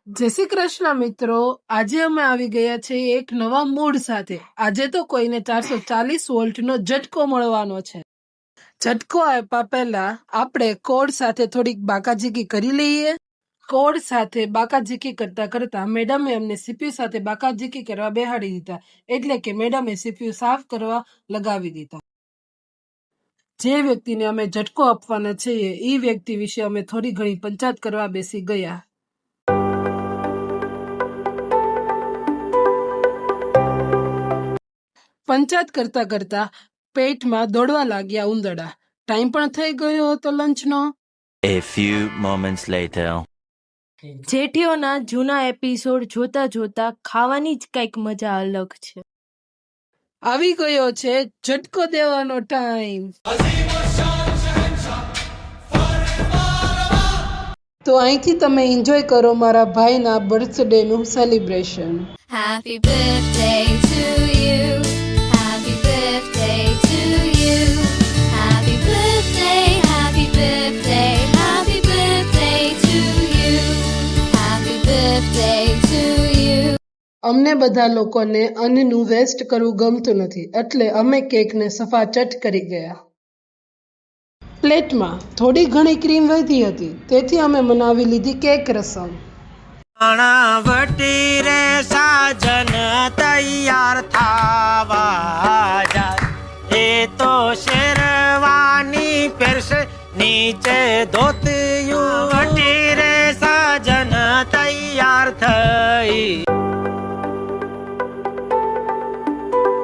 જય શ્રી કૃષ્ણ મિત્રો, આજે અમે આવી ગયા છે એક નવા મૂડ સાથે। આજે તો કોઈને 440 વોલ્ટનો ઝટકો મળવાનો છે। ઝટકો આપ્યા પહેલા આપણે કોડ સાથે થોડીક બાકાઝીકી કરી લઈએ। કોડ સાથે બાકાઝીકી કરતા કરતા મેડમે અમને સીપીયુ સાથે બાકાઝીકી કરવા બેહાડી દીધા, એટલે કે મેડમે સીપીયુ સાફ કરવા લગાવી દીધા। જે વ્યક્તિને અમે ઝટકો આપવાના છીએ એ વ્યક્તિ વિશે અમે થોડી ઘણી પંચાયત કરવા બેસી ગયા। પંચાયત કરતા કરતા પેટમાં દોડવા લાગ્યા ઉંદરડા। ટાઈમ પણ થઈ ગયો હતો લંચનો। A few moments later. જેઠીઓના જૂના એપિસોડ જોતા જોતા ખાવાની જ કંઈક મજા અલગ છે। આવી ગયો છે ઝટકો દેવાનો ટાઈમ। તો અહીંથી તમે એન્જોય કરો મારા ભાઈના બર્થડે નું celebration. Happy birthday to you. Happy birthday to you. Happy birthday, happy birthday, happy birthday to you. Happy birthday to you. અમને બધા લોકોને અન્નનું વેસ્ટ કરવું ગમતું નથી, એટલે અમે કેકને સફાચટ કરી ગયા। પ્લેટમાં થોડી ઘણી ક્રીમ વધી હતી, તેથી અમે મનાવી લીધી કેક રસમ। વટી રે સાજન તૈયાર થાવા જાય, એ તો શેરવાની પહેરશે નીચે ધોતિયું। વટી રે સાજન તૈયાર થઈ